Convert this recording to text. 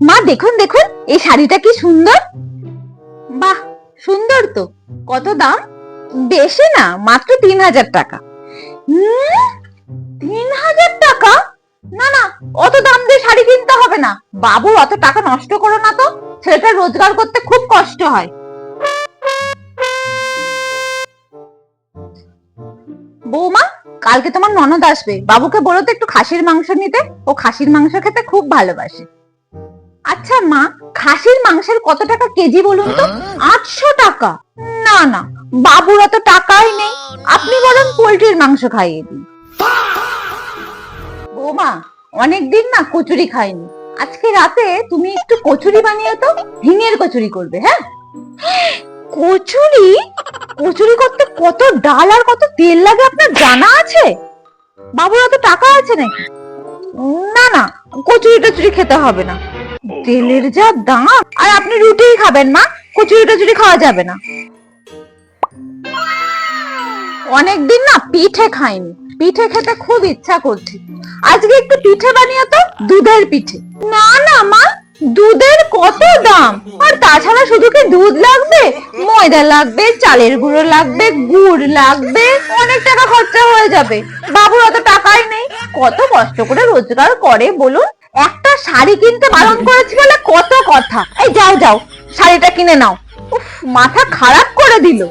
মা দেখুন দেখুন, এই শাড়িটা কি সুন্দর। বাহ, সুন্দর তো। কত দাম? বেশি না, মাত্র 3,000 টাকা। 3,000 টাকা? না না, অত দাম দিয়ে শাড়ি কিনতে হবে না। বাবু, অত টাকা নষ্ট করো না তো, ছেলেটা রোজগার করতে খুব কষ্ট হয়। বৌমা, কালকে তোমার ননদ আসবে, বাবুকে বলো তো একটু খাসির মাংস নিতে, ও খাসির মাংস খেতে খুব ভালোবাসে। আচ্ছা মা, খাসির মাংসের কত টাকা কেজি বলুন তো? 800 টাকা? না না, বাবুর অত টাকাই নেই, আপনি বরং পোল্ট্রির মাংস খাইয়ে দিন। বৌমা, অনেকদিন না কচুরি খাইনি, আজকে রাতে তুমি একটু কচুরি বানিয়ে তো, হিঙের কচুরি করবে। হ্যাঁ, কচুরি? কচুরি করতে কত ডাল আর কত তেল লাগে আপনার জানা আছে? বাবুর অত টাকা আছে নাকি? না না, কচুরি টচুরি খেতে হবে না, তেলের যা দাম। আর আপনি রুটিই খাবেন মা, কচুরি টচুরি খাওয়া যাবে না। অনেকদিন না পিঠে খাইনি, পিঠে খেতে খুব ইচ্ছা করছে, আজকে একটু পিঠে বানিয়ে তো, দুধের পিঠে। না না মা, দুধের কত দাম, আর তাছাড়া শুধু কি দুধ লাগবে, ময়দা লাগবে, চালের গুঁড়ো লাগবে, গুড় লাগবে, অনেক টাকা খরচা হয়ে যাবে। বাবুর অত টাকাই নেই, কত কষ্ট করে রোজগার করে বলুন। একটা শাড়ি কিনতে বারণ করেছি বলে কত কথা। এই যাও যাও, শাড়িটা কিনে নাও। উফ, মাথা খারাপ করে দিল।